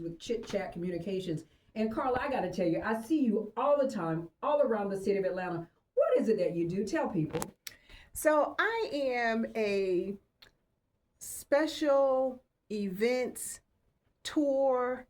with Chit Chat Communications. And Carla, I got to tell you, I see you all the time, all around the city of Atlanta. What is it that you do? Tell people. So I am a special events tour,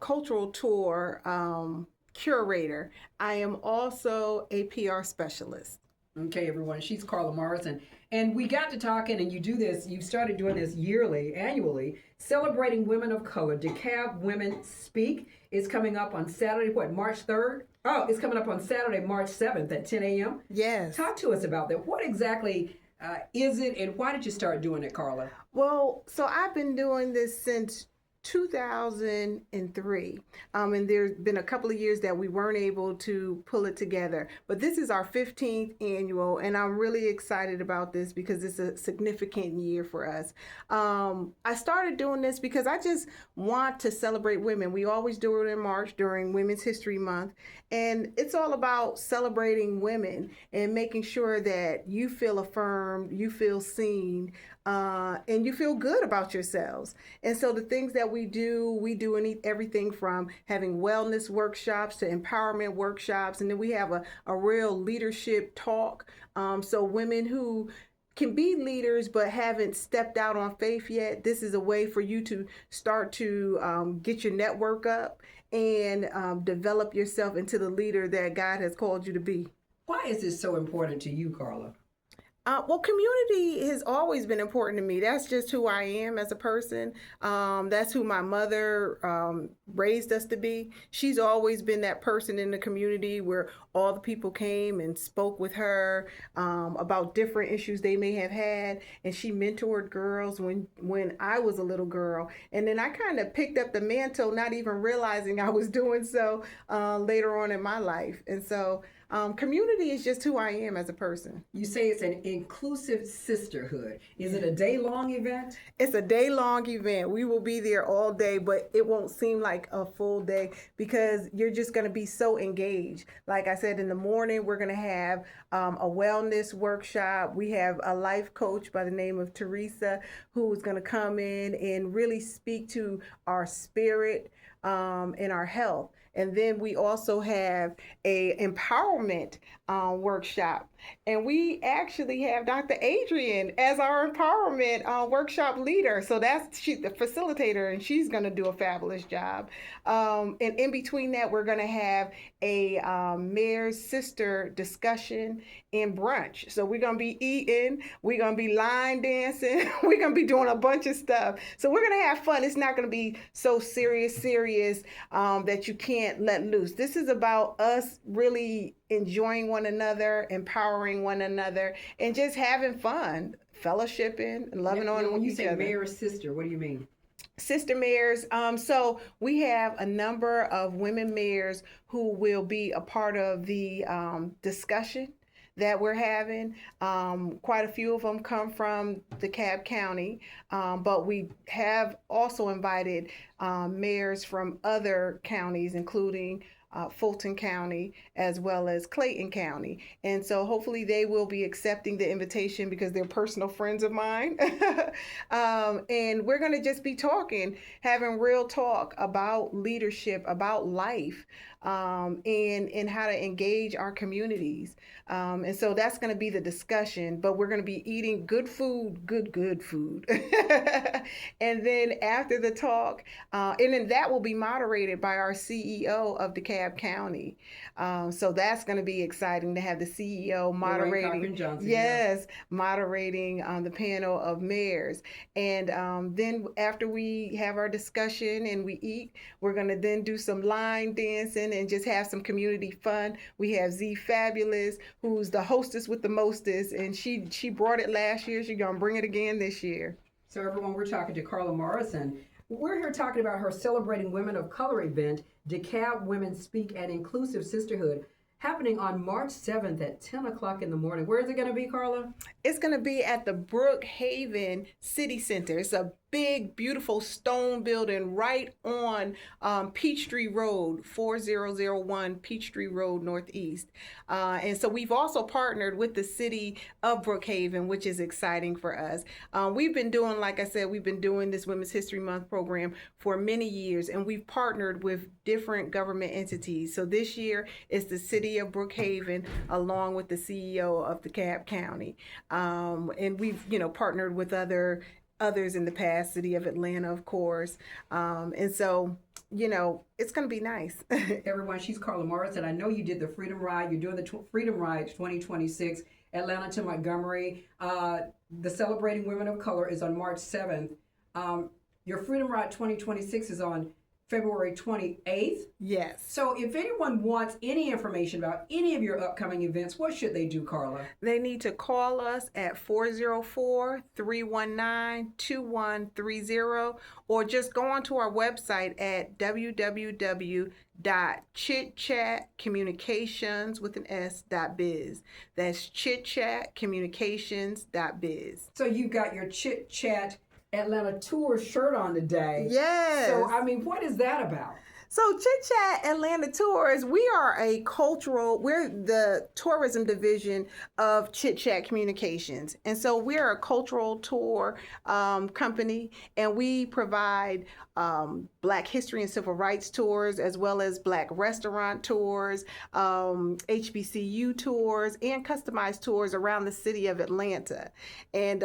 cultural tour curator. I am also a PR specialist. Okay, everyone, she's Carla Morrison. And we got to talking, and you do this, you started doing this yearly, annually, celebrating women of color. DeKalb Women Speak is coming up on Saturday, what, March 3rd? Oh, it's coming up on Saturday, March 7th at 10 a.m. Yes. Talk to us about that. What exactly is it, and why did you start doing it, Carla? Well, so I've been doing this since 2003. And there's been a couple of years that we weren't able to pull it together. But this is our 15th annual, and I'm really excited about this because it's a significant year for us. I started doing this because I just want to celebrate women. We always do it in March during Women's History Month. And it's all about celebrating women and making sure that you feel affirmed, you feel seen, and you feel good about yourselves. And so the things that we do everything from having wellness workshops to empowerment workshops. And then we have a real leadership talk. So women who can be leaders but haven't stepped out on faith yet, this is a way for you to start to get your network up and develop yourself into the leader that God has called you to be. Why is this so important to you, Carla? Well, community has always been important to me. That's just who I am as a person. That's who my mother raised us to be. She's always been that person in the community where all the people came and spoke with her about different issues they may have had. And she mentored girls when I was a little girl. And then I kind of picked up the mantle, not even realizing I was doing so later on in my life. And so community is just who I am as a person. You say it's an inclusive sisterhood. Is it a day-long event? It's a day-long event. We will be there all day, but it won't seem like a full day because you're just going to be so engaged. Like I said, in the morning, we're going to have a wellness workshop. We have a life coach by the name of Teresa who is going to come in and really speak to our spirit and our health. And then we also have a empowerment workshop. And we actually have Dr. Adrian as our empowerment workshop leader. So she's the facilitator, and she's going to do a fabulous job. And in between that, we're going to have a Mayor's Sister discussion and brunch. So we're going to be eating, we're going to be line dancing, we're going to be doing a bunch of stuff. So we're going to have fun. It's not going to be so serious that you can't let loose. This is about us really enjoying one another, empowering one another, and just having fun, fellowshipping, and loving on each other. When you say mayor's sister, what do you mean? Sister mayors. So we have a number of women mayors who will be a part of the discussion that we're having. Quite a few of them come from DeKalb County, but we have also invited mayors from other counties, including Fulton County as well as Clayton County. And so hopefully they will be accepting the invitation because they're personal friends of mine. And we're going to just be talking, having real talk about leadership, about life, and how to engage our communities. And so that's going to be the discussion, but we're going to be eating good food, good food. And then after the talk, and then that will be moderated by our CEO of DeKalb County. So that's going to be exciting to have the CEO moderating. Yes, moderating the panel of mayors. And then after we have our discussion and we eat, we're going to then do some line dancing and just have some community fun. We have Z Fabulous, who's the hostess with the mostest, and she brought it last year. She's going to bring it again this year. So everyone, we're talking to Carla Morrison. We're here talking about her Celebrating Women of Color event, DeKalb Women Speak and Inclusive Sisterhood, happening on March 7th at 10 o'clock in the morning. Where is it going to be, Carla? It's going to be at the Brookhaven City Center. It's a big, beautiful stone building right on Peachtree Road, 4001 Peachtree Road Northeast. And so we've also partnered with the City of Brookhaven, which is exciting for us. We've been doing, like I said, we've been doing this Women's History Month program for many years, and we've partnered with different government entities. So this year is the City of Brookhaven, along with the CEO of DeKalb County. And we've, partnered with others in the past, City of Atlanta, of course. And so, it's going to be nice. Everyone, she's Carla Morrison. I know you did the Freedom Ride. You're doing the Freedom Ride 2026, Atlanta to Montgomery. The Celebrating Women of Color is on March 7th. Your Freedom Ride 2026 is on February 28th. Yes. So if anyone wants any information about any of your upcoming events, what should they do, Carla? They need to call us at 404-319-2130, or just go onto our website at www.chitchatcommunications with an S.biz. That's chitchatcommunications.biz. So you've got your Chit Chat Atlanta tour shirt on today. Yes. So, what is that about? So Chit Chat Atlanta Tours, we're the tourism division of Chit Chat Communications. And so we're a cultural tour company, and we provide Black history and civil rights tours, as well as Black restaurant tours, HBCU tours, and customized tours around the city of Atlanta. And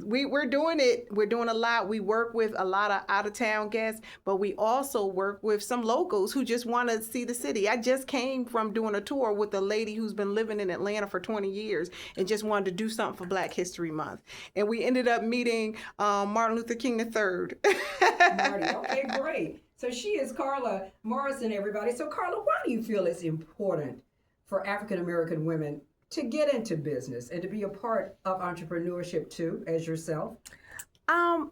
we're doing it. We're doing a lot. We work with a lot of out-of-town guests, but we also work with some locals who just want to see the city. I just came from doing a tour with a lady who's been living in Atlanta for 20 years and just wanted to do something for Black History Month. And we ended up meeting Martin Luther King III. Marty, okay, great. So she is Carla Morrison, everybody. So Carla, why do you feel it's important for African American women to get into business and to be a part of entrepreneurship too, as yourself?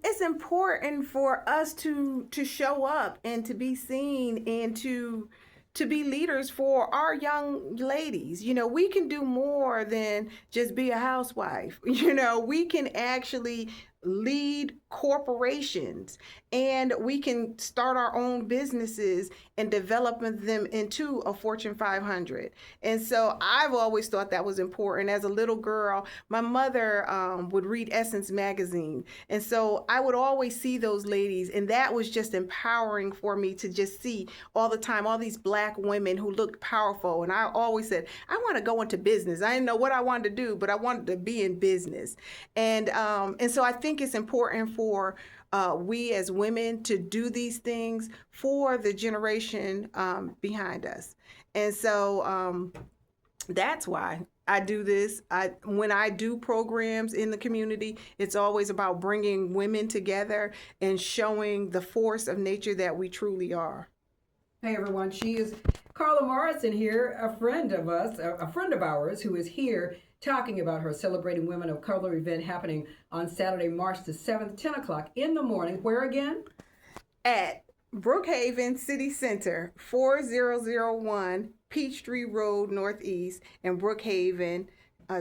It's important for us to show up and to be seen and to be leaders for our young ladies. We can do more than just be a housewife. We can actually lead corporations, and we can start our own businesses and develop them into a Fortune 500. And so I've always thought that was important. As a little girl, my mother would read Essence magazine, and so I would always see those ladies, and that was just empowering for me to just see all the time all these Black women who looked powerful. And I always said, I want to go into business. I didn't know what I wanted to do, but I wanted to be in business. And so I think it's important for we as women to do these things for the generation behind us. And so that's why I do this. When I do programs in the community, it's always about bringing women together and showing the force of nature that we truly are. Hey everyone, she is Carla Morrison here, a friend of ours who is here talking about her Celebrating Women of Color event happening on Saturday, March the 7th, 10 o'clock in the morning. Where again? At Brookhaven City Center, 4001 Peachtree Road Northeast in Brookhaven,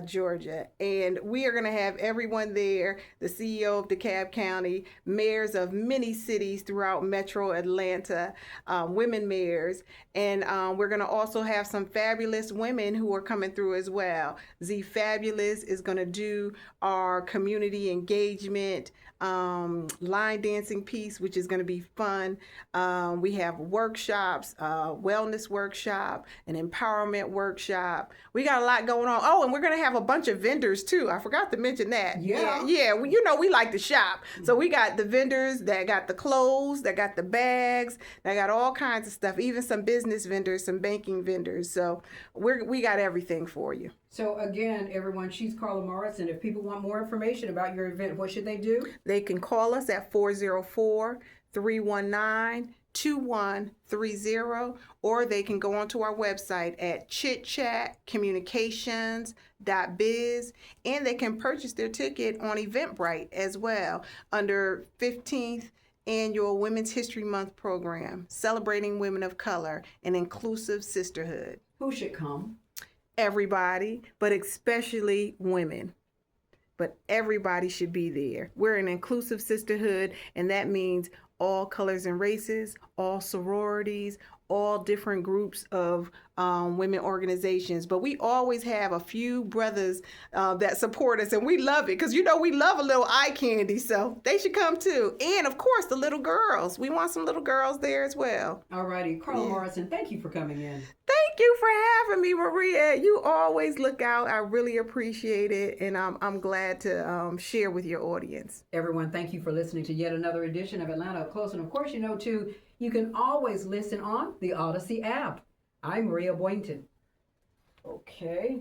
Georgia. And we are going to have everyone there, the CEO of DeKalb County, mayors of many cities throughout Metro Atlanta, women mayors. And we're going to also have some fabulous women who are coming through as well. Z Fabulous is going to do our community engagement line dancing piece, which is going to be fun. We have workshops, wellness workshop, an empowerment workshop. We got a lot going on. Oh, and we're going to have a bunch of vendors too. I forgot to mention that. Yeah. Well, we like to shop. So we got the vendors that got the clothes, that got the bags, that got all kinds of stuff, even some business vendors, some banking vendors. So we got everything for you. So again, everyone, she's Carla Morrison. If people want more information about your event, what should they do? They can call us at 404-319-2130, or they can go onto our website at chitchatcommunications.biz, and they can purchase their ticket on Eventbrite as well under 15th Annual Women's History Month program, Celebrating Women of Color and Inclusive Sisterhood. Who should come? Everybody, but especially women. but everybody should be there. We're an inclusive sisterhood, and that means all colors and races, all sororities, all different groups of women organizations. But we always have a few brothers that support us, and we love it because, you know, we love a little eye candy, so they should come too. And of course, the little girls. We want some little girls there as well. All righty. Carla Morrison, thank you for coming in. Thank you for having me, Maria. You always look out. I really appreciate it, and I'm glad to share with your audience. Everyone, thank you for listening to yet another edition of Atlanta Up Close. And of course, you know, too, you can always listen on the Odyssey app. I'm Maria Boynton. Okay.